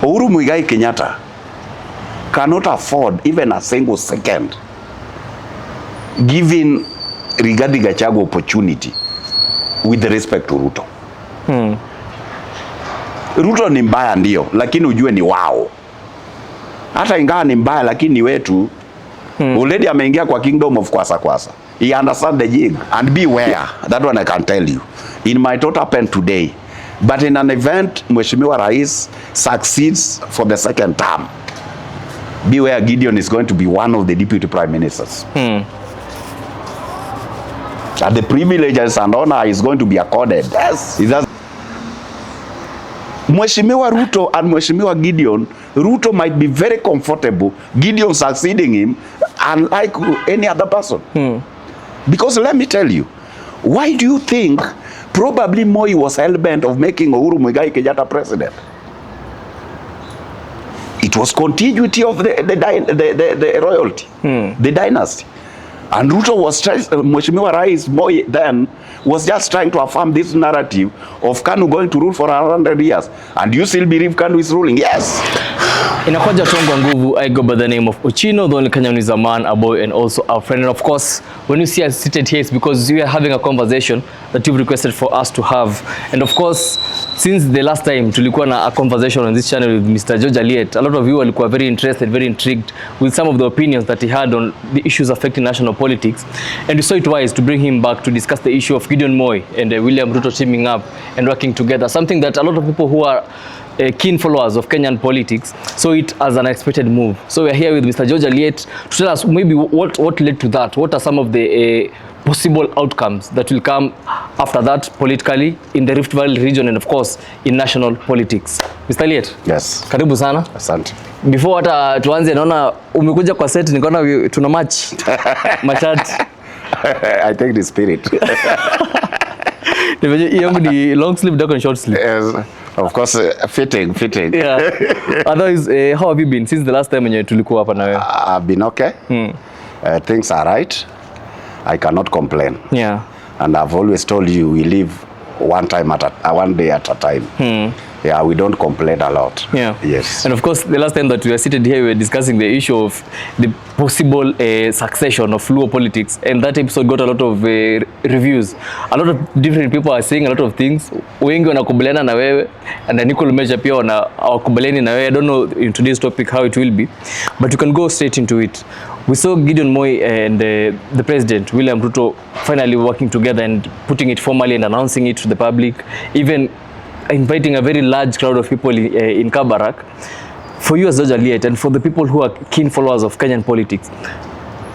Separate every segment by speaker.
Speaker 1: Uhuru Muigai Kenyatta cannot afford even a single second giving Rigathi Gachagua opportunity with respect to Ruto. Ruto ni mbaya ndio, lakini ujue ni wao. Hata ingawa ni mbaya lakini ni wetu. Already ameingia kwa kingdom of kwasa. He understand the jig. And beware, that one I can tell you. It might not happen today, but in an event Mheshimiwa Rais succeeds for the second term, beware, Gideon is going to be one of the deputy prime ministers. And the privileges and honor is going to be accorded. Yes. Mheshimiwa Ruto and Mheshimiwa Gideon, Ruto might be very comfortable Gideon succeeding him unlike any other person. Because let me tell you, why do you think probably Moi was hell-bent of making Uhuru Muigai Kenyatta president? It was continuity of the royalty, the dynasty. And Ruto was Mheshimiwa Rais Moi then was just trying to affirm this narrative of KANU going to rule for 100 years. And you still believe KANU is ruling? Yes.
Speaker 2: Inakuja Tongwa Nguvu. I go by the name of Ochino, the only Kenyan who is a man, a boy, and also a friend. And of course, when you see us seated here, it's because we are having a conversation that you've requested for us to have. And of course, since the last time tulikuwa na a conversation on this channel with Mr. George Aliet, a lot of you walikuwa very interested, very intrigued with some of the opinions that he had on the issues affecting national politics. And we saw it wise to bring him back to discuss the issue of Gideon Moi and William Ruto teaming up and working together. Something that a lot of people who are keen followers of Kenyan politics saw it as an expected move. So we are here with Mr. George Aliet to tell us maybe what led to that. What are some of the possible outcomes that will come after that politically in the Rift Valley region and of course in national politics. Mr. Aliet.
Speaker 1: Yes.
Speaker 2: Karibu sana.
Speaker 1: Asante.
Speaker 2: Before hata tuanze, naona umekuja kwa set, nikaona tuna match machat.
Speaker 1: I take the spirit.
Speaker 2: Ni long sleeve dark and short sleeve.
Speaker 1: Yes, of course, fitting.
Speaker 2: Yeah. Otherwise, how have you been since the last time when tulikuwa hapa na wewe?
Speaker 1: I've been okay. Things are right. I cannot complain.
Speaker 2: Yeah.
Speaker 1: And I've always told you we live one day at a time. Yeah, we don't complain a lot.
Speaker 2: Yeah.
Speaker 1: Yes.
Speaker 2: And of course, the last time that we were seated here, we were discussing the issue of the possible succession of Luo politics, and that episode got a lot of reviews. A lot of different people are saying a lot of things. Wengi wanakubaliana na wewe, and an equal measure pia hawakubaliani na wewe. I don't know in today's topic how it will be, but you can go straight into it. We saw Gideon Moi and the president, William Ruto, finally working together and putting it formally and announcing it to the public, even inviting a very large crowd of people in Kabarak. For you as George Aliet and for the people who are keen followers of Kenyan politics,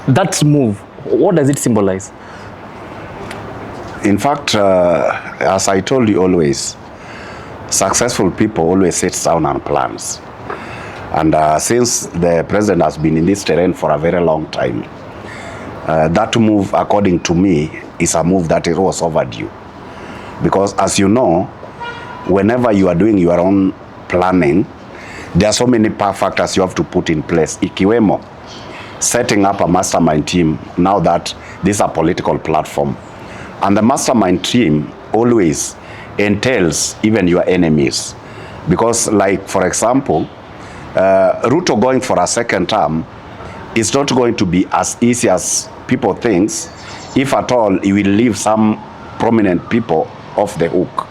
Speaker 2: that move, what does it symbolize?
Speaker 1: In fact, as I told you always, successful people always sit down and plans. And since the president has been in this terrain for a very long time, that move, according to me, is a move that was overdue. Because as you know, whenever you are doing your own planning, there are so many factors you have to put in place. Ikiwemo, setting up a mastermind team now that this is a political platform. And the mastermind team always entails even your enemies. Because like, for example, Ruto going for a second term is not going to be as easy as people think. If at all, he will leave some prominent people off the hook.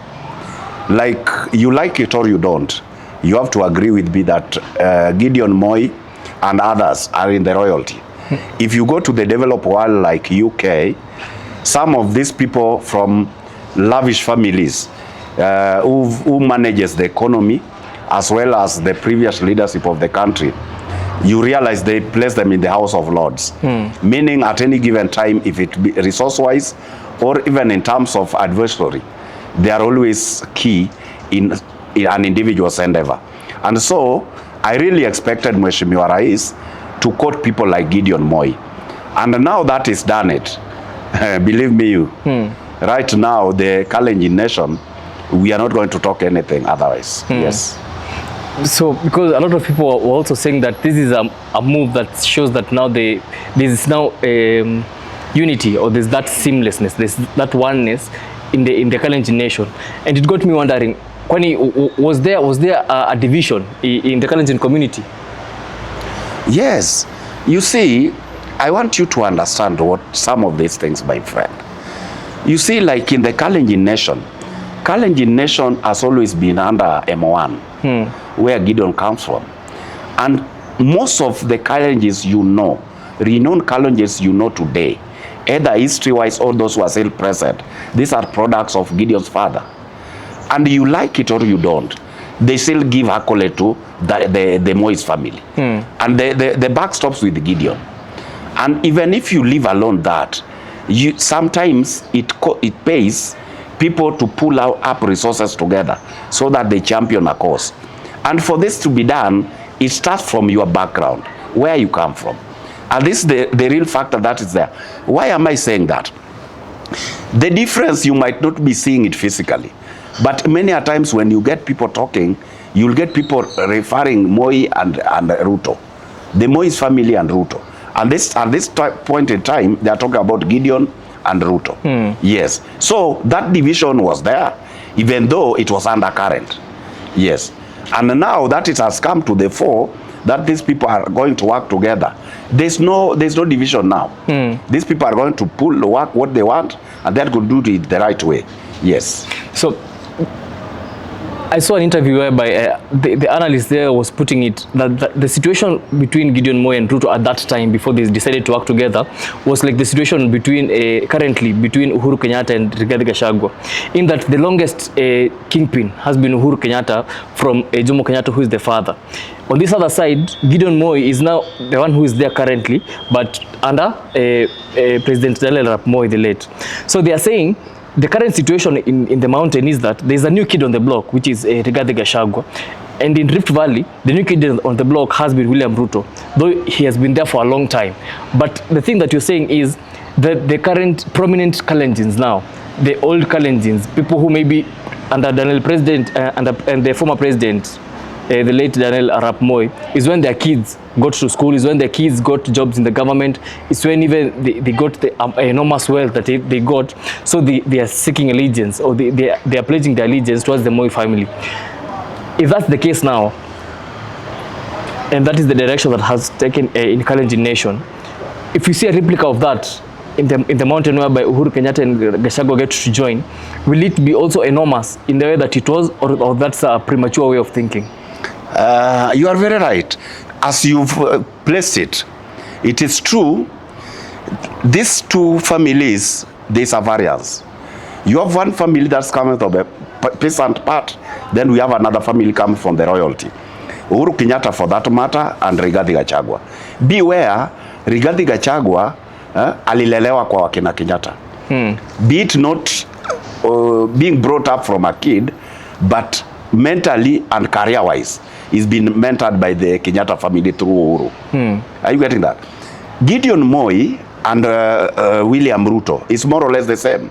Speaker 1: Like, you like it or you don't, you have to agree with me that Gideon Moi and others are in the royalty. If you go to the developed world like UK, some of these people from lavish families who manages the economy as well as the previous leadership of the country, you realize they place them in the House of Lords. Meaning at any given time, if it be resource-wise or even in terms of adversary, they are always key in an individual's endeavor. And so, I really expected Mheshimiwa Rais to quote people like Gideon Moi. And now that is done it, believe me you, right now, the Kalenjin nation, we are not going to talk anything otherwise. Yes.
Speaker 2: So, because a lot of people were also saying that this is a move that shows that now there is now unity, or there's that seamlessness, there's that oneness in the Kalenjin nation. And it got me wondering, Kwani was there a division in the Kalenjin community?
Speaker 1: Yes. You see, I want you to understand what some of these things, my friend. You see, like in the Kalenjin nation has always been under M1, where Gideon comes from. And most of the Kalenjins renowned Kalenjins today, either history-wise or those who are still present, these are products of Gideon's father. And you like it or you don't, they still give accolade to the Moi's family. And the back stops with Gideon. And even if you leave alone that, sometimes it pays people to pull up resources together so that they champion a cause. And for this to be done, it starts from your background, where you come from. And this is the real factor that is there. Why am I saying that? The difference, you might not be seeing it physically, but many a times when you get people talking, you'll get people referring Moi and Ruto. The Moi's family and Ruto. And at this point in time, they are talking about Gideon and Ruto. Yes. So that division was there, even though it was undercurrent. Yes. And now that it has come to the fore, that these people are going to work together, there's no division now. These people are going to work what they want, and they're going to do it the right way. Yes.
Speaker 2: So I saw an interview whereby the analyst there was putting it that the situation between Gideon Moi and Ruto at that time, before they decided to work together, was like the situation currently between Uhuru Kenyatta and Rigathi Gachagua, in that the longest kingpin has been Uhuru Kenyatta from Jomo Kenyatta, who is the father. On this other side, Gideon Moi is now the one who is there currently, but under President Daniel Arap Moi the late. So they are saying the current situation in the mountain is that there's a new kid on the block, which is Rigathi Gachagua. And in Rift Valley, the new kid on the block has been William Ruto, though he has been there for a long time. But the thing that you're saying is that the current prominent Kalenjins now, the old Kalenjins, people who may be under Daniel President and the former president, the late Daniel Arap Moi, is when their kids got to school, is when their kids got jobs in the government, is when even they got the enormous wealth that they got. So they are seeking allegiance, or they are pledging their allegiance towards the Moi family. If that's the case now, and that is the direction that has taken in Kalenjin nation, if you see a replica of that in the mountain whereby Uhuru Kenyatta and Gachagua get to join, will it be also enormous in the way that it was, or that's a premature way of thinking?
Speaker 1: You are very right. As you've placed it, it is true. These two families, there's a variance. You have one family that's coming from the peasant part, then we have another family coming from the royalty. Uhuru Kenyatta, for that matter, and Rigathi Gachagua. Beware, Rigathi Gachagua alilelewa kwa wakina Kenyatta. Be it not being brought up from a kid, but mentally and career-wise, is being mentored by the Kenyatta family through Uhuru. Are you getting that? Gideon Moi and William Ruto is more or less the same.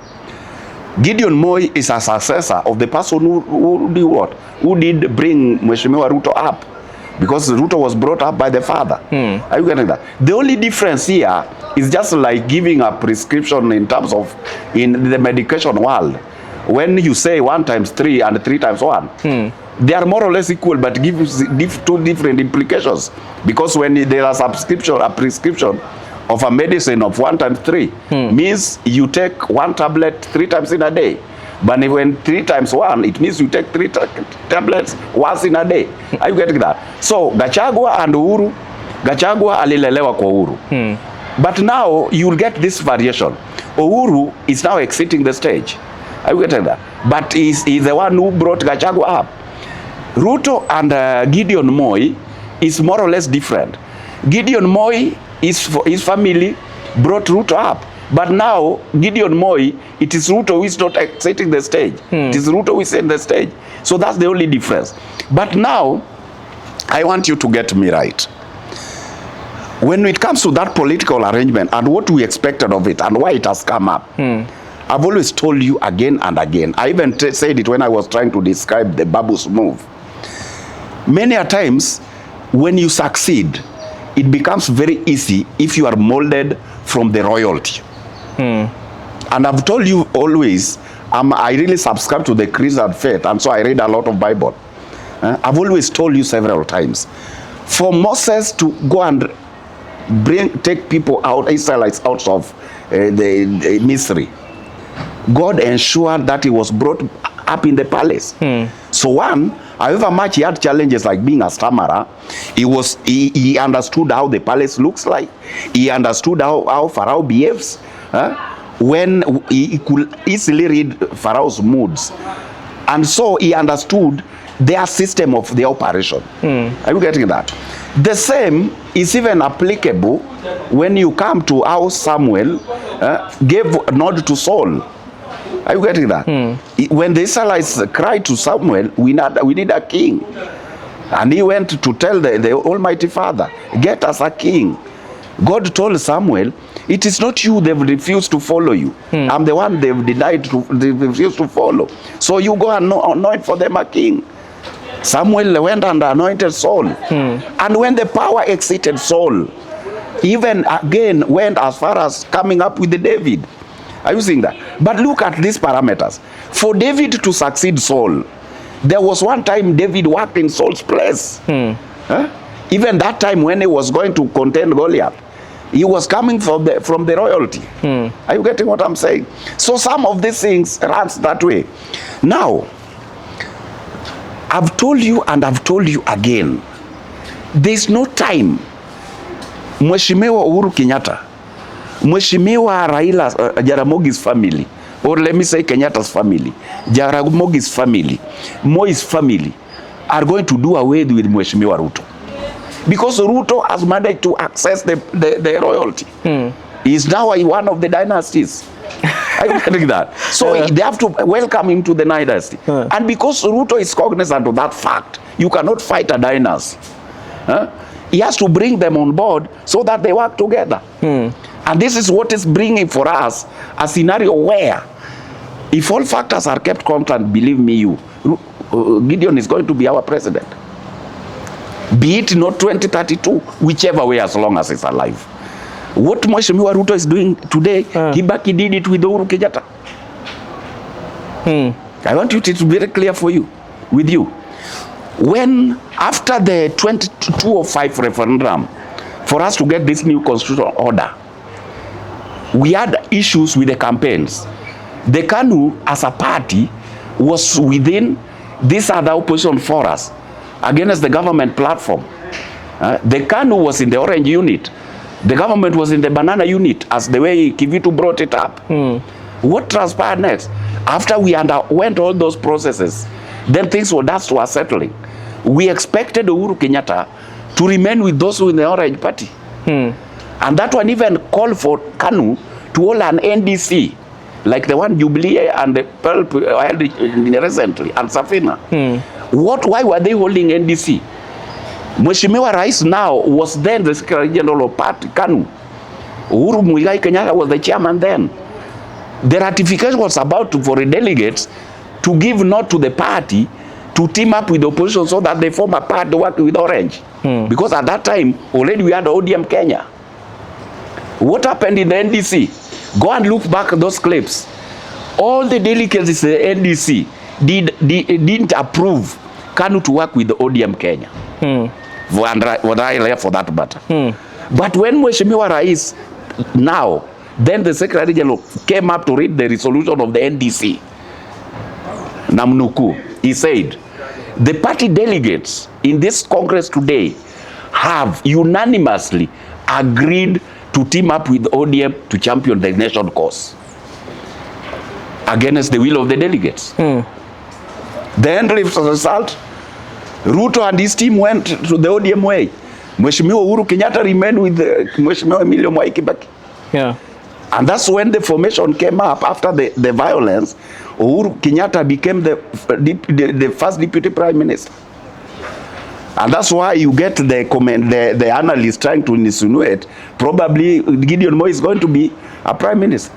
Speaker 1: Gideon Moi is a successor of the person who did what? Who did bring Mheshimiwa Ruto up? Because Ruto was brought up by the father. Are you getting that? The only difference here is just like giving a prescription in terms of in the medication world. When you say 1 times 3 and 3 times 1, they are more or less equal, but give two different implications. Because when there is a prescription of a medicine of 1 times 3, means you take 1 tablet 3 times in a day. But when 3 times 1, it means you take 3 tablets once in a day. Are you getting that? So Gachagua and Uhuru, Gachagua alilelewa kwa Uhuru. But now you'll get this variation. Uhuru is now exiting the stage. Are you getting that? But he's the one who brought Gachagua up. Ruto and Gideon Moi is more or less different. Gideon Moi, his family brought Ruto up. But now, Gideon Moi, it is Ruto who is not exiting the stage. It is Ruto who is in the stage. So that's the only difference. But now, I want you to get me right. When it comes to that political arrangement and what we expected of it and why it has come up, I've always told you again and again. I even said it when I was trying to describe the Babu's move. Many a times, when you succeed, it becomes very easy if you are molded from the royalty. And I've told you always, I really subscribe to the Christian faith, and so I read a lot of Bible. I've always told you several times, for Moses to go and take people out, Israelites out of the Misri, God ensured that he was brought up in the palace. So one, however much he had challenges like being a stammerer, he understood how the palace looks like. He understood how Pharaoh behaves. When he could easily read Pharaoh's moods. And so he understood their system of the operation. Are you getting that? The same is even applicable when you come to how Samuel gave nod to Saul. Are you getting that? When the Israelites cried to Samuel, we need a king. And he went to tell the Almighty Father, get us a king. God told Samuel, it is not you they've refused to follow you. I'm the one they've they refused to follow. So you go and anoint for them a king. Samuel went and anointed Saul. And when the power exceeded Saul, even again went as far as coming up with the David. Are you seeing that? But look at these parameters. For David to succeed Saul, there was one time David worked in Saul's place. Even that time when he was going to contend Goliath, he was coming from the royalty. Are you getting what I'm saying? So some of these things runs that way. Now, I've told you and I've told you again, there's no time. Mheshimiwa Uhuru Kenyatta, Mheshimiwa Raila, Jaramogi's family, or let me say Kenyatta's family, Jaramogi's family, Moi's family, are going to do away with Mheshimiwa Ruto. Because Ruto has managed to access the royalty. He is now one of the dynasties. Are you getting that? So they have to welcome him to the dynasty. And because Ruto is cognizant of that fact, you cannot fight a dynasty. He has to bring them on board so that they work together. And this is what is bringing for us a scenario where, if all factors are kept constant, believe me, Gideon is going to be our president. Be it not 2032, whichever way, as long as he's alive. What Mheshimiwa Ruto is doing today, Kibaki did it with Uhuru Kenyatta. I want it to be very clear with you. When, after the 2005 referendum, for us to get this new constitutional order, we had issues with the campaigns. The KANU, as a party, was within this other opposition for us against the government platform. The KANU was in the orange unit. The government was in the banana unit, as the way Kivitu brought it up. What transpired next? After we underwent all those processes, then things were settling. We expected Uhuru Kenyatta to remain with those in the orange party. And that one even called for KANU to hold an NDC, like the one Jubilee and the Pulp held recently, and Safina. Why were they holding NDC? Mheshimiwa Rais now was then the Secretary General of Party, KANU. Uhuru Muigai Kenyatta was the chairman then. The ratification was about for the delegates to give nod to the party to team up with the opposition so that they form a party working with Orange. Because at that time, already we had ODM Kenya. What happened in the NDC? Go and look back at those clips. All the delegates in the NDC didn't approve KANU to work with the ODM Kenya. For that matter. But when Mheshimiwa Rais now, then the Secretary General came up to read the resolution of the NDC, Namnuku, he said, the party delegates in this Congress today have unanimously agreed to team up with ODM to champion the nation cause against the will of the delegates. The end result, Ruto and his team went to the ODM way. Mheshimiwa Uhuru Kenyatta remained with Mheshimiwa Emilio Moi Kibaki. And that's when the formation came up after the violence. Uhuru Kenyatta became the first deputy prime minister. And that's why you get the analysts trying to insinuate probably Gideon Moi is going to be a prime minister,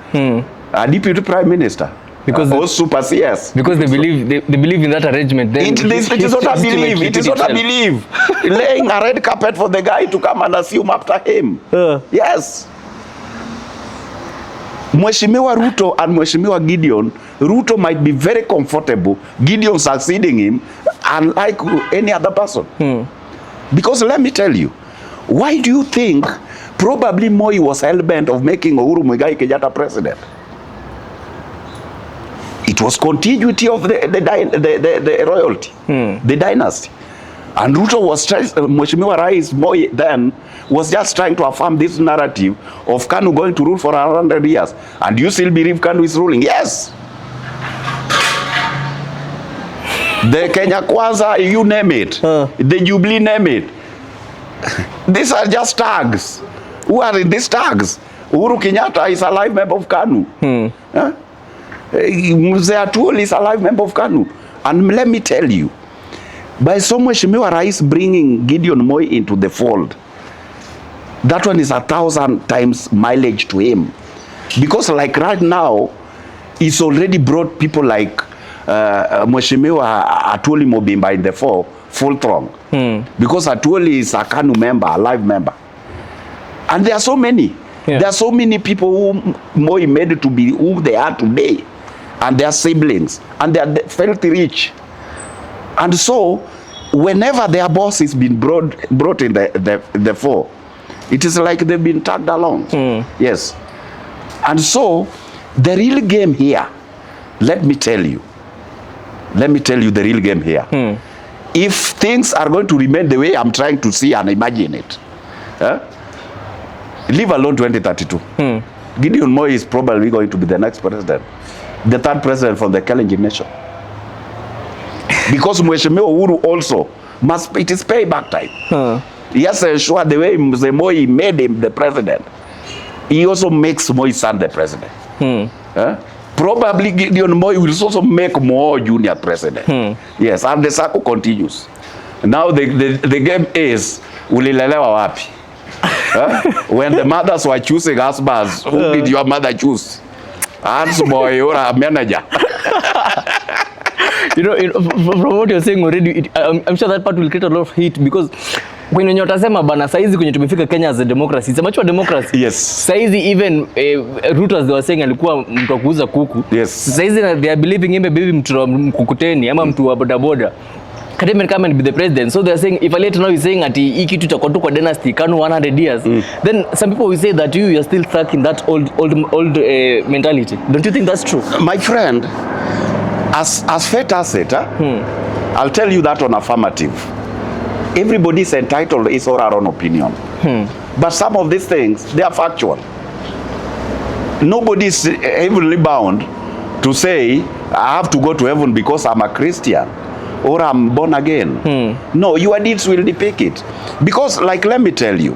Speaker 1: a deputy prime minister. Because because they believe in that arrangement. Then it is not a belief. It is not a belief. Laying a red carpet for the guy to come and assume after him. Yes. Mheshimiwa Ruto and Mheshimiwa Gideon Ruto might be very comfortable Gideon succeeding him, unlike any other person. Because let me tell you, why do you think probably Moi was hell-bent of making Uhuru Muigai Kenyatta president? It was continuity of the royalty, the dynasty. And Ruto was trying, Mheshimiwa Rais Moi then was just trying to affirm this narrative of KANU going to rule for 100 years. And you still believe KANU is ruling? Yes. The Kenya Kwanza, you name it. The Jubilee, name it. These are just tags. Who are in these tags? Uhuru Kenyatta is a live member of KANU. Mzee Atuoli is a live member of KANU. And let me tell you, by so Mheshimiwa Rais bringing Gideon Moi into the fold, that one is 1,000 times mileage to him. Because like right now, he's already brought people like Mheshimiwa Atuoli Mobimba in the full throng. Because Atuoli is a KANU member, a live member. And there are so many. There are so many people who Moi made to be who they are today. And their siblings. And they are filthy rich. And so, whenever their boss is been brought in the fore, it is like they've been tagged along. Yes. And so, the real game here, let me tell you the real game here. If things are going to remain the way I'm trying to see and imagine it, leave alone 2032. Gideon Moi is probably going to be the next president, the third president from the Kalenjin nation. Because Mheshimiwa Uhuru also must, it is payback time. He has to ensure the way Mzee Moi made him the president, he also makes Moi's son the president. Probably Gideon Moi will also make Moi junior president. Yes, and the circle continues. Now the game is, ulilelewa wapi? When the mothers were choosing husbands, who did your mother choose? Hans boy or a manager?
Speaker 2: You know, from what you're saying already, I'm sure that part will create a lot of heat, because when you're tasema bana saizi kwenye tumefika Kenya as a democracy, it's a mature democracy.
Speaker 1: Yes.
Speaker 2: Saizi even Ruto, as they were saying, alikuwa mtu wa kuuza kuku.
Speaker 1: Yes.
Speaker 2: Saizi they are believing him maybe mtu wa mkukuteni ama mtu wa bodaboda can come and be the president. So they are saying, if Aliet now is saying that hii kitu itakuwa tu kwa dynasty KANU 100 years, then some people will say that you are still stuck in that old mentality. Don't you think that's true?
Speaker 1: My friend, as fate has it, I'll tell you that on affirmative. Everybody's entitled his or her own opinion. But some of these things, they are factual. Nobody's heavenly bound to say, I have to go to heaven because I'm a Christian or I'm born again. No, your deeds will depict it. Because, like, let me tell you,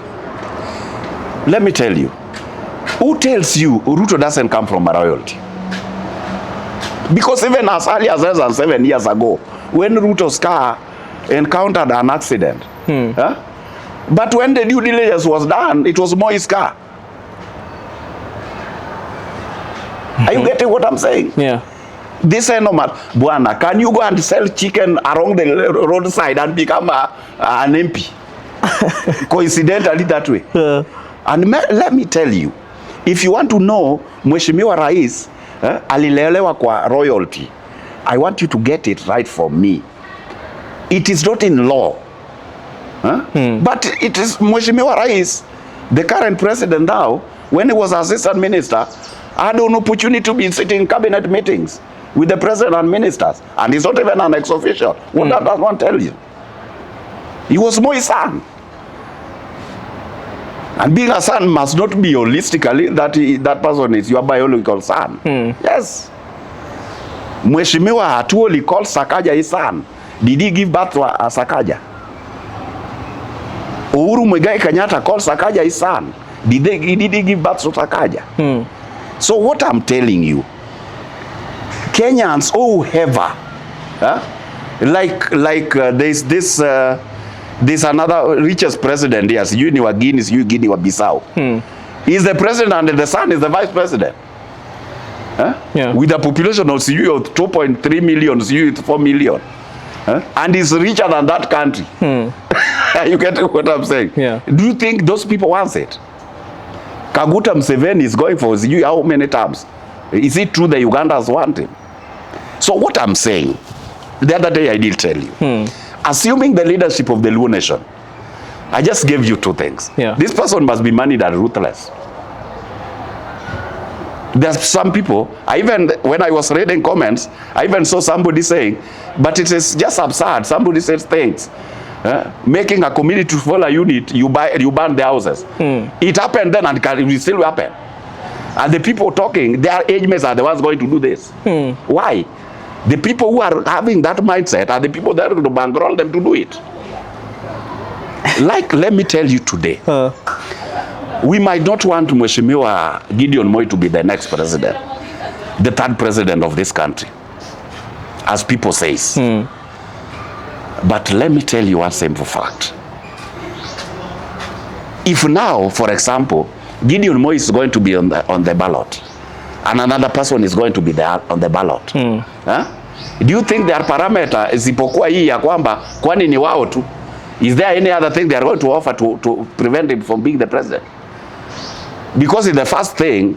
Speaker 1: who tells you Ruto doesn't come from a royalty? Because even as early as less than 7 years ago, when Ruto's car encountered an accident, but when the due diligence was done, it was Moi's car. Are you getting what I'm saying?
Speaker 2: Yeah.
Speaker 1: This ain't no matter. Buana, can you go and sell chicken along the roadside and become an MP? Coincidentally that way. And let me tell you, if you want to know Mheshimiwa Rais alilelewa kwa royalty, I want you to get it right for me. It is not in law. But it is Mheshimiwa Rais, the current president now, when he was assistant minister, had an opportunity to be sitting in cabinet meetings with the president and ministers. And he's not even an ex-official. What does one tell you? He was Moi's son. And being a son must not be holistically that person is your biological son. Yes. Mheshimiwa Atuoli called Sakaja his son. Did he give birth to a Sakaja? Uhuru Muigai Kenyatta called Sakaja his son. Did he give birth to Sakaja? So what I'm telling you, Kenyans, whoever, there's another richest president, yes, you ni wa Guinea, you Guinea wa Bissau. He's the president and the son is the vice president. Yeah. With a population of 2.3 million, 4 million. And he's richer than that country. You get what I'm saying?
Speaker 2: Yeah.
Speaker 1: Do you think those people want it? Kaguta Museveni is going for how many terms? Is it true the Ugandans want him? So what I'm saying, the other day I did tell you, assuming the leadership of the Luo nation, I just gave you two things.
Speaker 2: Yeah.
Speaker 1: This person must be moneyed and ruthless. There's some people, when I was reading comments, I even saw somebody saying, but it is just absurd. Somebody says things. Making a community to follow a unit, you burn their houses. It happened then and it will still happen. And the people talking, their age mates are the ones going to do this. Why? The people who are having that mindset are the people that are going to bankroll them to do it. Like, let me tell you today, we might not want Mheshimiwa Gideon Moi to be the next president, the third president of this country, as people say. But let me tell you one simple fact. If now, for example, Gideon Moi is going to be on the ballot, and another person is going to be there on the ballot, do you think their parameter isipokuwa hii ya kwamba kwani ni wao tu? Is there any other thing they are going to offer to prevent him from being the president? Because in the first thing,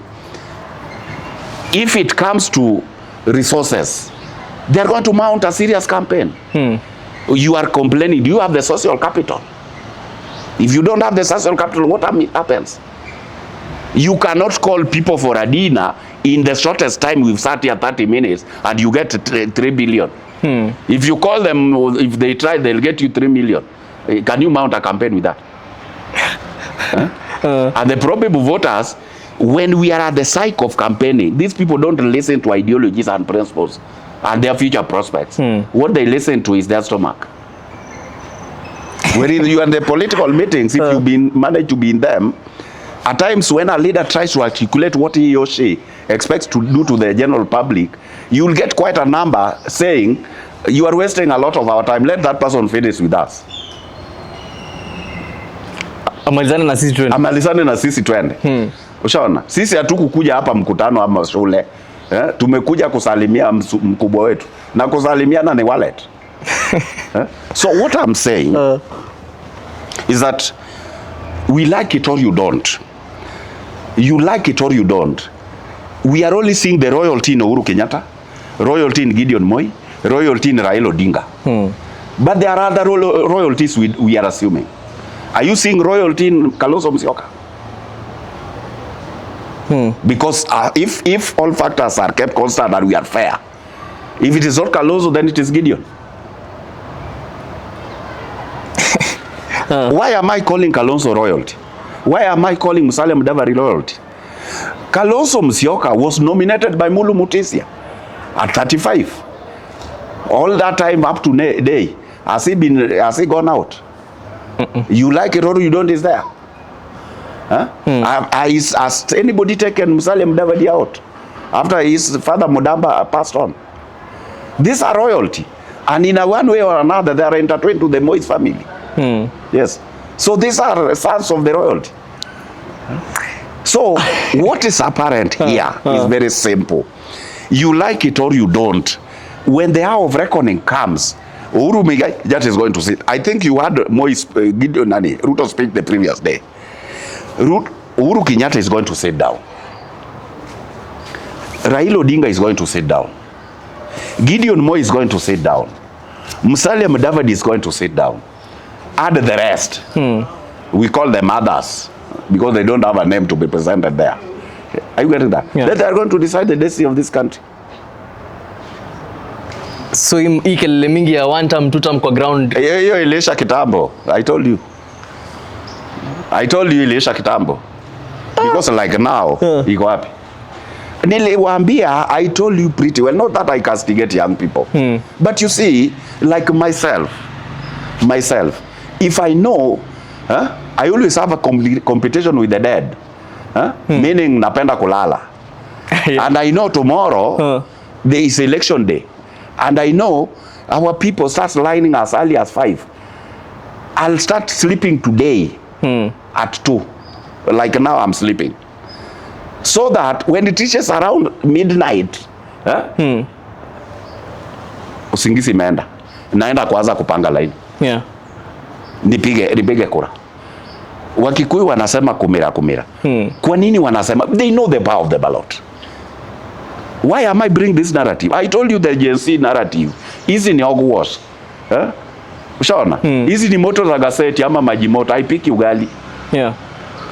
Speaker 1: if it comes to resources, they are going to mount a serious campaign. You are complaining, do you have the social capital? If you don't have the social capital, what happens? You cannot call people for a dinner in the shortest time. We've sat here 30 minutes and you get 3 billion. If you call them, if they try, they'll get you 3 million. Can you mount a campaign with that? And the probable voters, when we are at the cycle of campaigning, these people don't listen to ideologies and principles and their future prospects. What they listen to is their stomach. Wherein you are in the political meetings, if you've managed to be in them, at times when a leader tries to articulate what he or she expects to do to the general public, you will get quite a number saying, you are wasting a lot of our time, let that person finish with us.
Speaker 2: Amalizane na sisi twende.
Speaker 1: Amalizane na sisi twende. Ushaona? Sisi hatukukuja hapa mkutano ama shule. Tumekuja kusalimia mkubwa wetu. Na kusalimiana ni wallet. So what I'm saying is that we like it or you don't. You like it or you don't. We are only seeing the royalty in Uhuru Kenyatta, royalty in Gideon Moi, royalty in railaodinga. But there are other royalties we are assuming. Are you seeing royalty in Kalonzo Musyoka? Because if all factors are kept constant and we are fair, if it is not Kalonzo, then it is Gideon. Why am I calling Kalonzo royalty? Why am I calling Musalia Mudavadi royalty? Kalonzo Musyoka was nominated by Mulu Mutesia at 35. All that time up to day, has he gone out? You like it or you don't, is there? Has anybody taken Musalia Mudavadi out after his father Mudamba passed on? These are royalty, and in a one way or another they are intertwined to the Moise family. Yes. So these are sons of the royalty. So what is apparent here is very simple. You like it or you don't. When the hour of reckoning comes, Uhuru Kenyatta is going to sit. I think you had Moise Gideon Ruto speak the previous day. Uhuru Kenyatta is going to sit down. Railaodinga is going to sit down. Gideon Moi is going to sit down. Musalia Mudavadi is going to sit down. Add the rest. We call them others because they don't have a name to be presented there. Are you getting that? Yeah. Then they are going to decide the destiny of this country.
Speaker 2: So hii kelele mingi ya one term, two term kwa ground.
Speaker 1: Hiyo ilisha kitambo. I told you ilisha kitambo. Because like now, iko wapi? Niliwaambia, I told you pretty well, not that I castigate young people. But you see, like myself, if I know, I always have a competition with the dead. Meaning napenda kulala. And I know tomorrow, there is election day. And I know our people start lining as early as 5. I'll start sleeping today at 2. Like now I'm sleeping. So that when it reaches around midnight, usingizi imeenda. Naenda kuanza kupanga line.
Speaker 2: Yeah.
Speaker 1: Nipige kura. Wakikuyu wanasema kumira. Kwa nini wanasema? They know the power of the ballot. Why am I bringing this narrative? I told you the Gen Z narrative. Hizi ni hogwash. Ushaona? Hizi ni moto za gazeti ama maji moto. Haipiki ugali.
Speaker 2: Yeah.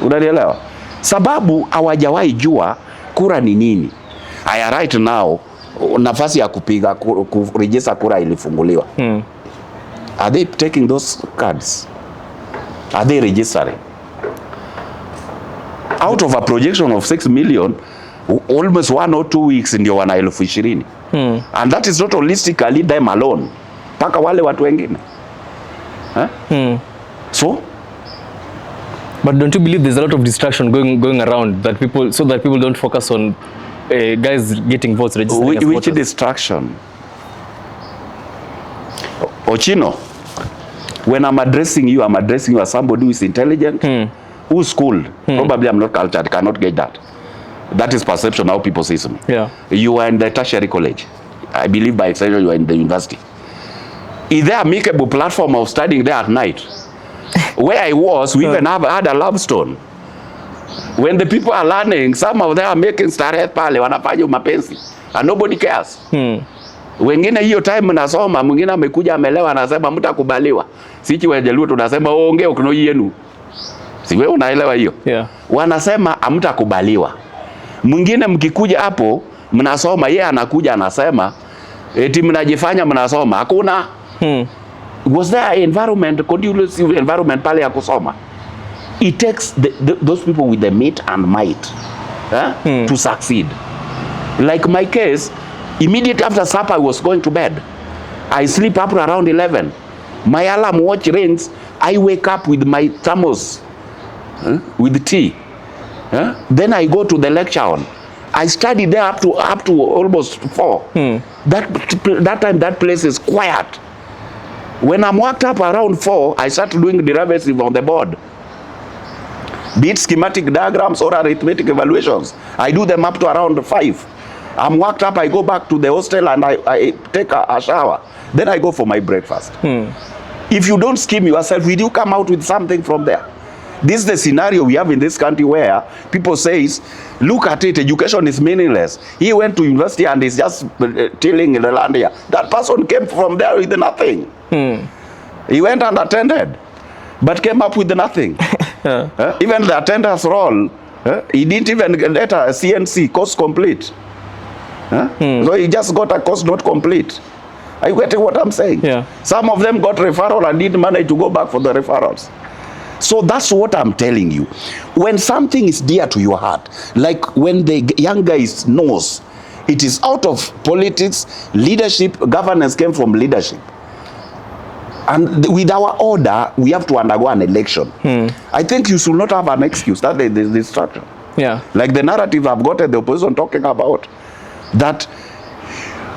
Speaker 1: Unanielewa? Sababu hawajawahi jua kura ni nini. Aya, right now nafasi ya kupiga kurejesa kura ilifunguliwa. Are they taking those cards? Are they registering? Out of a projection of 6 million, almost 1 or 2 weeks ndio wana 20,000. And that is not holistically them alone. Paka wale watu wengine. So?
Speaker 2: But don't you believe there's a lot of distraction going around that people don't focus on guys getting votes registering as voters?
Speaker 1: Which distraction? Ochino, when I'm addressing you as somebody who is intelligent, who's schooled. Probably I'm not cultured, cannot get that. That is perception, how people see me.
Speaker 2: Yeah.
Speaker 1: You are in the tertiary college. I believe by extension you are in the university. Is there a makeable platform of studying there at night? Where I was, we even had a lab stone. When the people are learning, some of them are making starehe pale, wanafanya mapenzi. And nobody cares. Wengine hiyo time mnasoma, mwingine amekuja amelewa anasema mtakubaliwa. Sisi Wajaluo tunasema ongea ukono yenu. Si wewe unaelewa hiyo?
Speaker 2: Yeah. Wanasema
Speaker 1: hamtakubaliwa. Mwingine mkikuja hapo mnasoma, yeye anakuja anasema eti mnajifanya mnasoma. Hakuna. Was there an environment, conducive environment pale ya kusoma? It takes those people with the meat and might to succeed. Like my case, immediately after supper I was going to bed. I sleep up around 11. My alarm watch rings. I wake up with my thermos with tea. Then I go to the lecture on. I study there up to almost 4. That time that place is quiet. When I'm walked up around 4, I start doing derivative on the board. Be it schematic diagrams or arithmetic evaluations. I do them up to around 5. I'm walked up, I go back to the hostel and I take a shower. Then I go for my breakfast. If you don't scheme yourself, will you come out with something from there? This is the scenario we have in this country where people say, look at it, education is meaningless. He went to university and is just tilling in the land here. That person came from there with nothing. He went and attended, but came up with nothing. Even the attendance role, he didn't even get a CNC, course complete. So he just got a course not complete. Are you getting what I'm saying?
Speaker 2: Yeah.
Speaker 1: Some of them got referral and didn't manage to go back for the referrals. So that's what I'm telling you. When something is dear to your heart, like when the young guys knows it is out of politics, leadership, governance came from leadership. And with our order, we have to undergo an election. I think you should not have an excuse. That's the structure.
Speaker 2: Yeah.
Speaker 1: Like the narrative I've got the opposition talking about, that,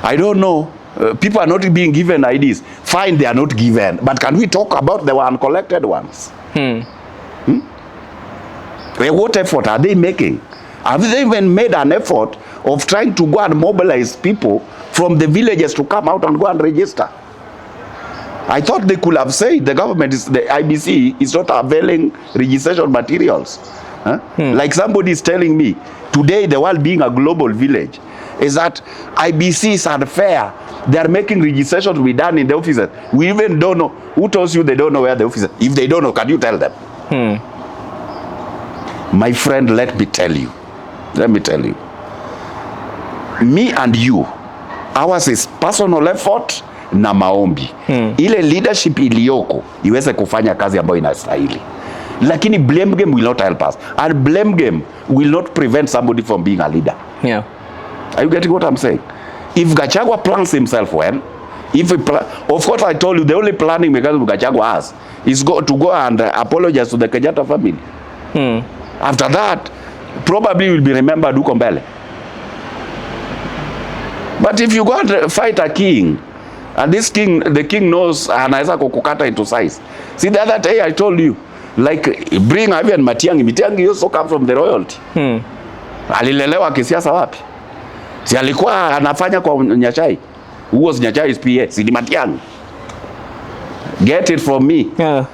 Speaker 1: I don't know, people are not being given IDs. Fine, they are not given. But can we talk about the uncollected ones? What effort are they making? Have they even made an effort of trying to go and mobilize people from the villages to come out and go and register? I thought they could have said the government is, the IBC is not availing registration materials. Like somebody is telling me today, the world being a global village, is that IBC is unfair. They are making registration to be done in the offices. We even don't know. Who tells you they don't know where the office is? If they don't know, can you tell them? My friend, let me tell you. Let me tell you. Me and you, ours is personal effort na maombi. Ile leadership iliyoko iweze kufanya kazi ambayo inastahili. Lakini blame game will not help us. And blame game will not prevent somebody from being a leader.
Speaker 2: Yeah.
Speaker 1: Are you getting what I'm saying? If Gachagua plans himself well, of course I told you the only planning mechanism Gachagua has is to go and apologize to the Kenyatta family. After that, probably will be remembered huko mbele. But if you go and fight a king, and this king, the king knows anaweza kukukata into size. See, the other day I told you, like bring even Matiang'i. Matiang'i also come from the royalty. Alilelewa kisiasa wapi? Si alikuwa anafanya kwa Nyachai. Who was Nyachai's PA? Si ni Matiang'i. Get it from me.
Speaker 2: Yeah.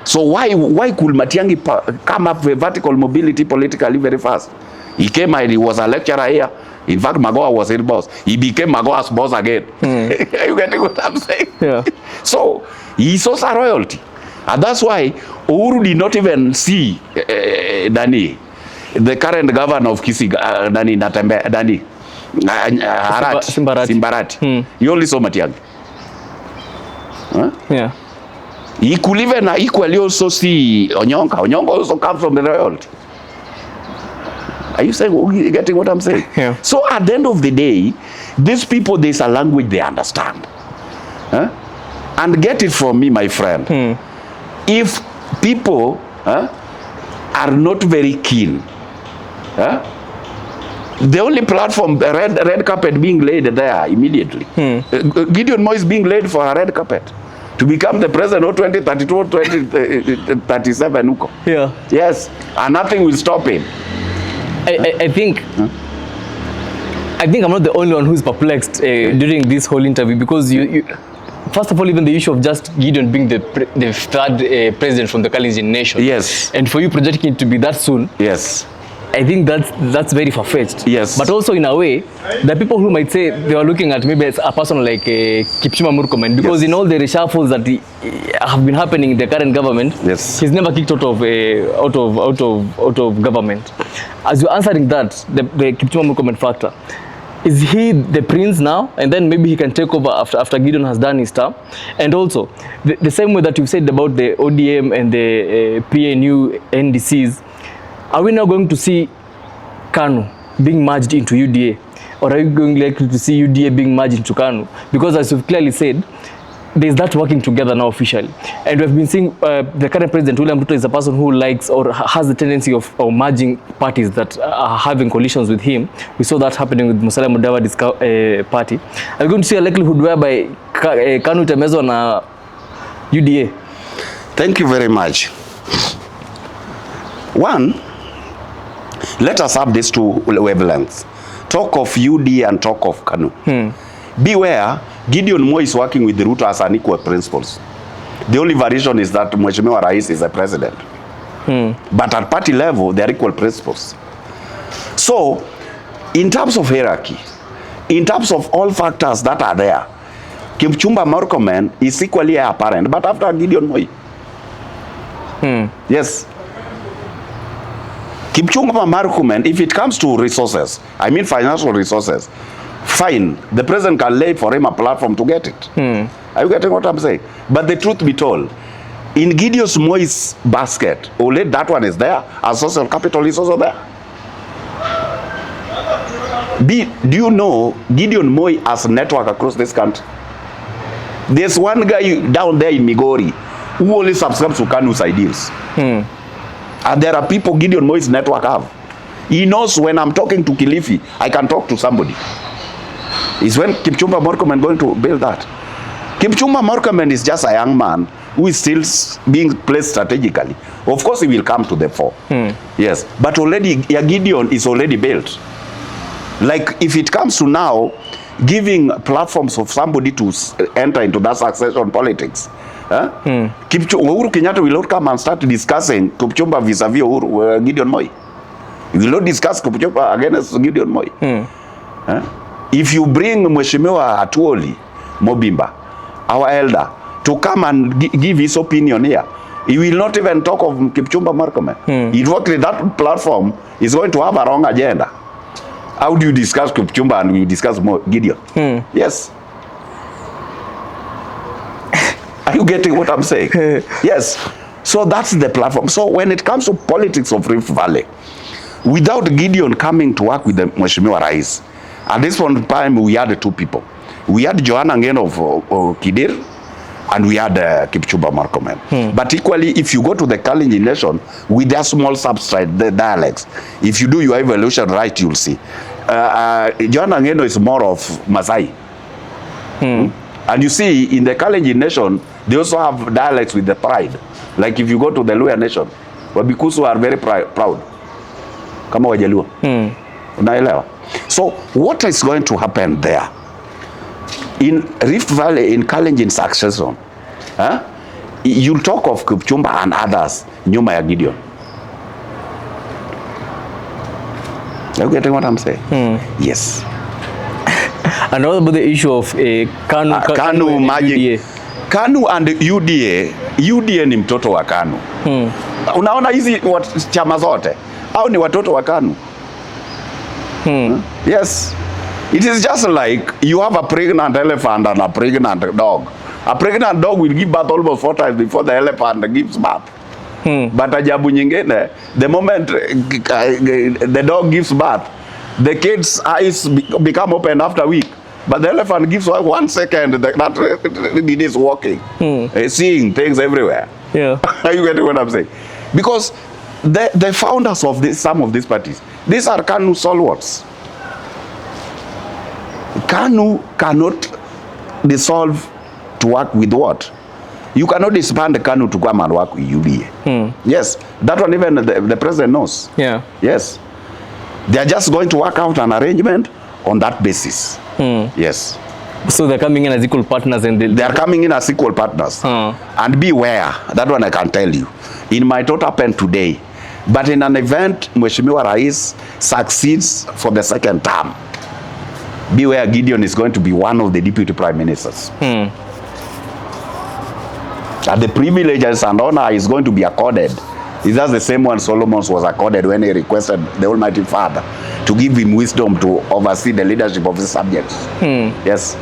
Speaker 1: So why could Matiang'i come up with vertical mobility politically very fast? He came and he was a lecturer here. In fact, Magoha was his boss. He became Magoha's boss again. Are you getting what I'm saying?
Speaker 2: Yeah.
Speaker 1: So he's also a royalty. And that's why Uhuru did not even see the current governor of Kisii, Simbarati. He only saw Matiang'i. Huh?
Speaker 2: Yeah.
Speaker 1: He could even equally also see Onyonka. Onyonka also comes from the royalty. Are you getting what I'm saying?
Speaker 2: Yeah.
Speaker 1: So at the end of the day, these people, there's a language they understand. Huh? And get it from me, my friend. If people are not very keen, the only platform, the red carpet being laid there immediately. Gideon Moi is being laid for a red carpet to become the president of 2032 or 2037.
Speaker 2: Yeah.
Speaker 1: Yes, and nothing will stop him.
Speaker 2: I think I'm not the only one who's perplexed during this whole interview, because you first of all, even the issue of just Gideon being the third president from the Kalenjin nation.
Speaker 1: Yes.
Speaker 2: And for you projecting it to be that soon.
Speaker 1: Yes.
Speaker 2: I think that's very far-fetched.
Speaker 1: Yes.
Speaker 2: But also in a way, the people who might say they are looking at maybe as a person like Kipchumba Murkomen, because in all the reshuffles that have been happening in the current government,
Speaker 1: yes,
Speaker 2: he's never kicked out of government. As you're answering that, the Kipchumba Murkomen factor, is he the prince now, and then maybe he can take over after Gideon has done his term? And also, the same way that you've said about the ODM and the PNU NDCs, are we now going to see KANU being merged into UDA? Or are you going likely to see UDA being merged into KANU? Because as you've clearly said, there's that working together now officially. And we've been seeing the current president, William Ruto, is a person who likes or has the tendency of merging parties that are having coalitions with him. We saw that happening with Musalia Mudavadi's party. Are we going to see a likelihood whereby KANU itamezwa na UDA?
Speaker 1: Thank you very much. One, let us have these two wavelengths. Talk of UDA and talk of KANU. Beware, Gideon Moi is working with Ruto as an equal principles. The only variation is that Mheshimiwa Rais is the president. But at party level, they are equal principles. So, in terms of hierarchy, in terms of all factors that are there, Kipchumba Murkomen is equally apparent, but after Gideon Moi. Yes. Kipchumba Murkomen, if it comes to resources, I mean financial resources, fine, the president can lay for him a platform to get it. Are you getting what I'm saying? But the truth be told, in Gideon Moi's basket, only that one is there, and social capital is also there. Do you know Gideon Moi has a network across this country? There's one guy down there in Migori who only subscribes to KANU's ideals. And there are people Gideon Moi's network have. He knows when I'm talking to Kilifi, I can talk to somebody. Is when Kipchumba Murkomen going to build that? Kipchumba Murkomen is just a young man who is still being placed strategically. Of course, he will come to the fore. Yes, but already Gideon is already built. Like if it comes to now giving platforms of somebody to enter into that succession politics, Uhuru Kenyatta will not come and start discussing Kipchumba vis-a-vis Gideon Moi. He will not discuss Kipchumba against Gideon Moi. If you bring Mheshimiwa Atuoli Mobimba, our elder, to come and give his opinion here, he will not even talk of Kipchumba Murkomen. In fact, that platform is going to have a wrong agenda. How do you discuss Kipchumba and we discuss Gideon? Yes. Are you getting what I'm saying? Yes. So that's the platform. So when it comes to politics of Rift Valley, without Gideon coming to work with the Mheshimiwa Rais, at this point in time, we had two people. We had Joanna Ngeno of Kidir, and we had Kipchumba Murkomen. But equally, if you go to the Kalenjin nation, with their small substrate, the dialects, if you do your evaluation right, you'll see. Joanna Ngeno is more of Masai. And you see, in the Kalenjin nation, they also have dialects with the pride. Like if you go to the Luya nation, Wabikusu are very proud. Kama Wajaluo. Unaelewa? So what is going to happen there? In Rift Valley, in Kalenjin succession, you'll talk of Kipchumba and others, nyuma ya Gideon. Are you getting what I'm saying? Yes.
Speaker 2: And what about the issue of KANU,
Speaker 1: KANU
Speaker 2: and
Speaker 1: magic.
Speaker 2: UDA?
Speaker 1: KANU and UDA ni mtoto wa KANU. Unaona hizi chama zote au ni watoto wa KANU? Yes. It is just like you have a pregnant elephant and a pregnant dog. A pregnant dog will give birth almost 4 times before the elephant gives birth. But ajabu nyingine, the moment the dog gives birth, the kid's eyes become open after a week. But the elephant gives 1 second that it is walking, seeing things everywhere.
Speaker 2: Yeah.
Speaker 1: Are you getting what I'm saying? Because the founders of some of these parties, these are KANU stalwarts. KANU cannot dissolve to work with what? You cannot disband the KANU to come and work with UDA. Yes, that one even the president knows.
Speaker 2: Yeah.
Speaker 1: Yes. They are just going to work out an arrangement on that basis. Yes.
Speaker 2: So they're coming in as equal partners and
Speaker 1: they are coming in as equal partners. And beware, that one I can tell you. It might not happen today, but in an event Mheshimiwa Rais succeeds for the second term, beware, Gideon is going to be one of the deputy prime ministers. And the privileges and honor is going to be accorded. Is that the same one Solomon was accorded when he requested the Almighty Father to give him wisdom to oversee the leadership of his subjects? Yes.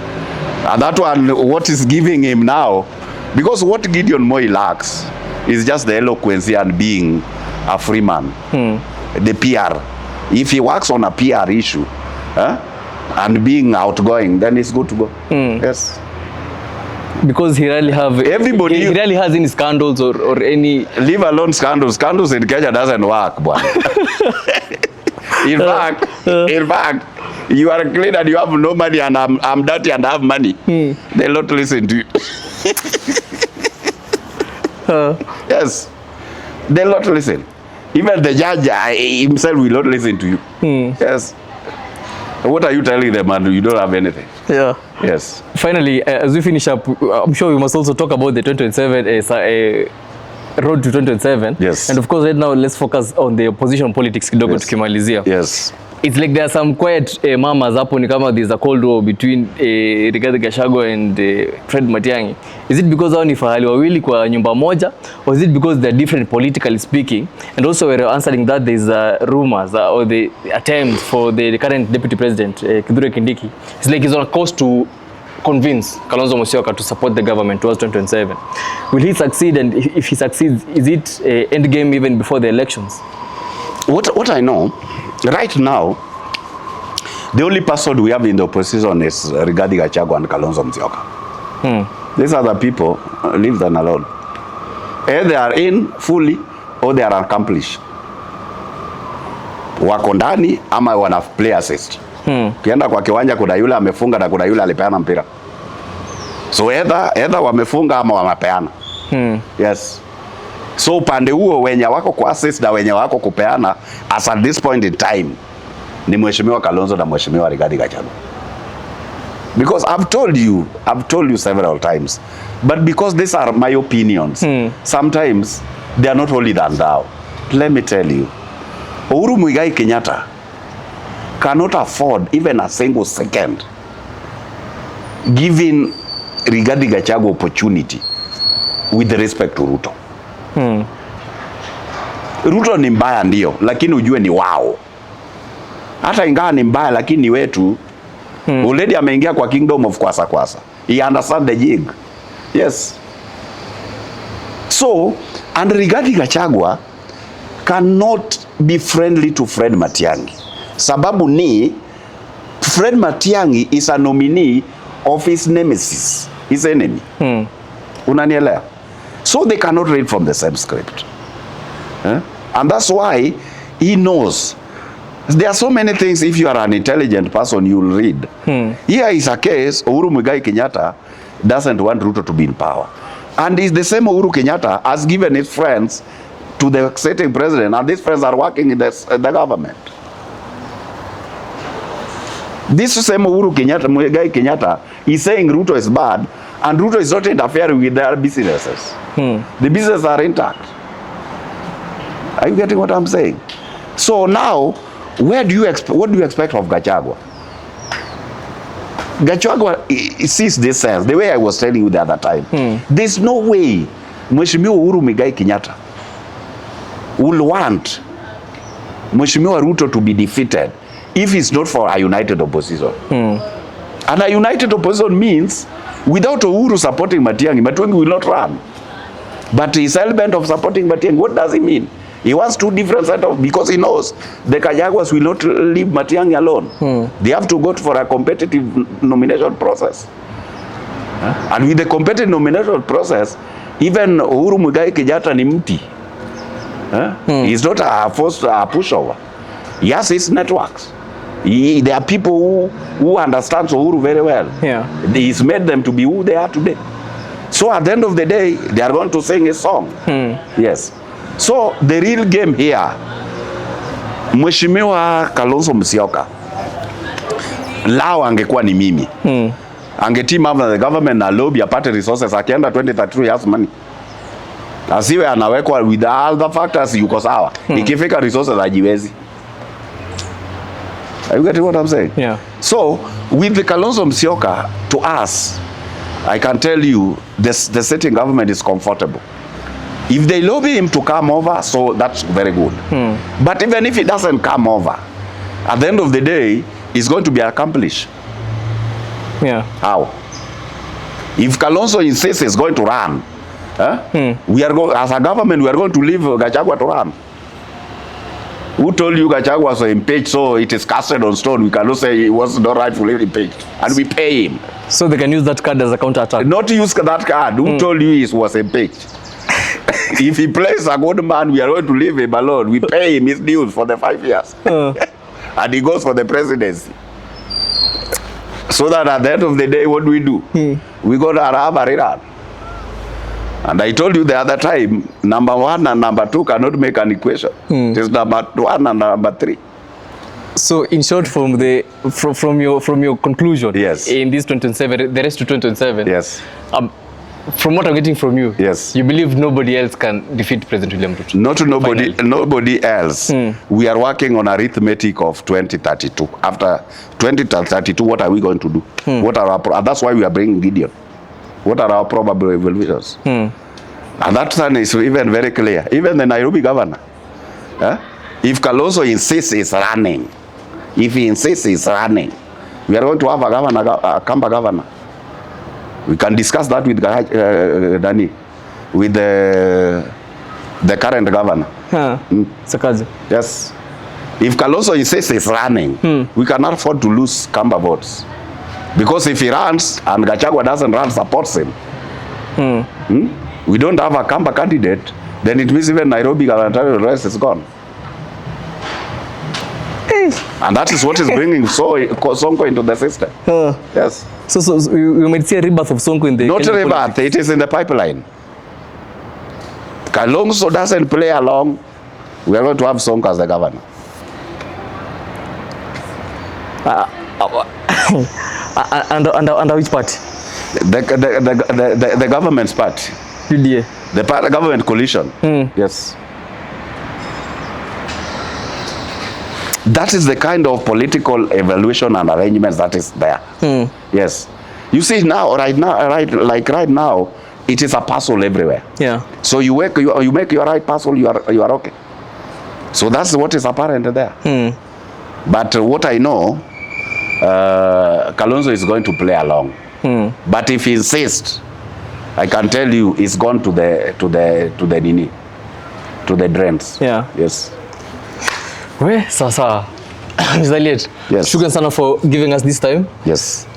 Speaker 1: And that one, what is giving him now, because what Gideon Moi lacks is just the eloquence and being a free man. The PR. If he works on a PR issue and being outgoing, then it's good to go. Yes.
Speaker 2: Because he really have
Speaker 1: everybody.
Speaker 2: He really has any scandals or any.
Speaker 1: Leave alone scandals. Scandals in Kenya doesn't work, boy. In fact, you are clean and you have no money, and I'm dirty and I have money. They'll not listen to you. Yes, they'll not listen. Even the judge himself will not listen to you. Yes. What are you telling them, and you don't have anything?
Speaker 2: Yeah.
Speaker 1: Yes.
Speaker 2: Finally, as we finish up, I'm sure we must also talk about the 2027 road to 2027.
Speaker 1: Yes.
Speaker 2: And of course, right now, let's focus on the opposition politics kidogo tukimalizia.
Speaker 1: Yes.
Speaker 2: It's like there are some quiet mamas hapo ni kama there's a cold war between Rigathi Gachagua and Fred Matiang'i. Is it because hao ni fahali wawili kwa nyumba moja, or is it because they're different politically speaking? And also we're answering that there's rumors or the attempts for the current deputy president Kithure Kindiki. It's like he's on a course to convince Kalonzo Musyoka to support the government towards 2027. Will he succeed? And if he succeeds, is it end game even before the elections?
Speaker 1: What I know, right now, the only person we have in the opposition is Rigathi Gachagua and Kalonzo Musyoka. These other people, leave them alone. Either they are in fully or they are accomplished. Wako ndani ama wana play assist. Kienda kwa kiwanja kuna yule amefunga na kuna yule alipeana mpira. So either wamefunga ama wamepeana. Yes. So upande huo wenye wako kwa assist na wenye wako kupeana as at this point in time ni Mheshimiwa Kalonzo na Mheshimiwa Rigathi Gachagua. Because I've told you several times, but because these are my opinions, sometimes they are not holier than thou. Let me tell you, Uhuru Muigai Kenyatta cannot afford even a single second giving Rigathi Gachagua opportunity with respect to Ruto. Ruto ni mbaya ndio, lakini ujue ni wao. Hata ingawa ni mbaya lakini ni wetu. Already ameingia kwa kingdom of kwasa. He understand the jig. Yes. So, and Rigathi Gachagua cannot be friendly to Fred Matiang'i. Sababu ni Fred Matiang'i is a nominee of his nemesis, his enemy. Unanielewa? So they cannot read from the same script. And that's why he knows. There are so many things, if you are an intelligent person, you'll read. Here is a case, Uhuru Muigai Kenyatta doesn't want Ruto to be in power. And it's the same Uhuru Kenyatta has given his friends to the sitting president, and these friends are working in the government. This same Uhuru Kenyatta, Muigai Kenyatta, is saying Ruto is bad, and Ruto is not interfering with their businesses. The businesses are intact. Are you getting what I'm saying? So now, what do you expect of Gachagua? Gachagua sees this sense, the way I was telling you the other time. There's no way Mheshimiwa Uhuru Muigai Kenyatta will want Mheshimiwa Ruto to be defeated if it's not for a united opposition. And a united opposition means without Uhuru supporting Matiang'i will not run. But his element of supporting Matiang'i, what does it mean? He wants two different set of, because he knows the Kajaguas will not leave Matiang'i alone. They have to go for a competitive nomination process. And with the competitive nomination process, even Uhuru Muigai Kenyatta ni mti. He's not a pushover. He has his networks. There are people who understand Uhuru very well. He's made them to be who they are today. So at the end of the day, they are going to sing a song. Yes. So the real game here, Mheshimiwa Kalonzo Musyoka, lao angekuwa ni mimi. Angeteam up the government na lobby apate resources, akienda 2032 years money. Asiwe anawekwa with all the factors yuko sawa. Ikifika resources hajiwezi. Are you getting what I'm saying?
Speaker 2: Yeah.
Speaker 1: So with the Kalonzo Musyoka, to us, I can tell you the sitting government is comfortable. If they lobby him to come over, so that's very good. But even if he doesn't come over, at the end of the day, it's going to be accomplished. How? If Kalonzo insists he's going to run, we are as a government, we are going to leave Gachagua to run. Who told you Gachagua was impeached, so it is casted on stone? We cannot say he was not rightfully impeached, and we pay him.
Speaker 2: So they can use that card as a counter-attack?
Speaker 1: Not use that card. Who told you he was impeached? If he plays a good man, we are going to leave him alone. We pay him his dues for the 5 years. And he goes for the presidency. So that at the end of the day, what do? We go to have a rerun. And I told you the other time, number 1 and number 2 cannot make an equation. It is number 1 and number 3.
Speaker 2: So in short, from your conclusion,
Speaker 1: yes,
Speaker 2: in this 2027, the rest to 2027,
Speaker 1: yes,
Speaker 2: from what I'm getting from you,
Speaker 1: yes,
Speaker 2: you believe nobody else can defeat President William Ruto?
Speaker 1: Not nobody else. We are working on arithmetic of 2032. After 2032, what are we going to do? What are our that's why we are bringing Gideon. What are our probable evolutions? And that one is even very clear. Even the Nairobi governor, if Kalonzo insists he's running, if he insists he's running, we are going to have a governor, a Kamba governor. We can discuss that with Dani, with the current governor.
Speaker 2: Sakazi.
Speaker 1: Yes. If Kalonzo insists he's running, we cannot afford to lose Kamba votes. Because if he runs and Gachagua doesn't run, supports him, we don't have a Kamba candidate, then it means even Nairobi gubernatorial race is gone. And that is what is bringing Sonko into the system. Yes.
Speaker 2: So you might see a rebirth of Sonko in the...
Speaker 1: Not a rebirth, it is in the pipeline. Kalonzo doesn't play along, we are going to have Sonko as the governor. Under which party? The government's party.
Speaker 2: UDA.
Speaker 1: The government coalition. Yes. That is the kind of political evaluation and arrangements that is there. Yes. You see now, right now, it is a puzzle everywhere. Yeah. So you make your right puzzle, you are okay. So that's what is apparent there. But what I know, Kalonzo is going to play along. But if he insists, I can tell you, he's gone to the drains. Yeah. Yes.
Speaker 2: We sasa, Mr. Aliet.
Speaker 1: Yes.
Speaker 2: Shukran sana for giving us this time.
Speaker 1: Yes.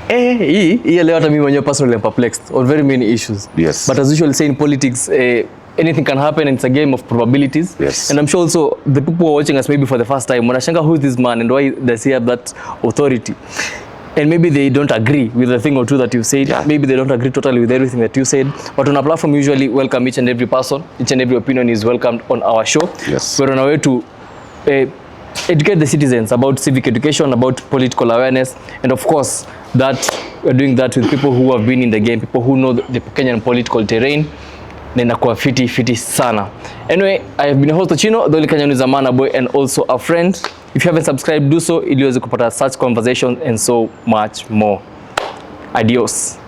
Speaker 2: Hii leo hata mimi mwenyewe personally am perplexed on very many issues.
Speaker 1: Yes.
Speaker 2: But as usual say in politics, anything can happen and it's a game of probabilities.
Speaker 1: Yes.
Speaker 2: And I'm sure also the people who are watching us maybe for the first time, wanashanga who is this man and why does he have that authority? And maybe they don't agree with the thing or two that you said. Yeah. Maybe they don't agree totally with everything that you said. But on our platform, we usually welcome each and every person. Each and every opinion is welcomed on our show.
Speaker 1: Yes.
Speaker 2: We're on our way to educate the citizens about civic education, about political awareness, and of course that we're doing that with people who have been in the game, people who know the Kenyan political terrain. na inakuwa fiti sana. Anyway, I have been your host Ochino, the only Kenyan who is a man, a boy, and also a friend. If you haven't subscribed, do so ili uweze kupata such conversations and so much more. Adios.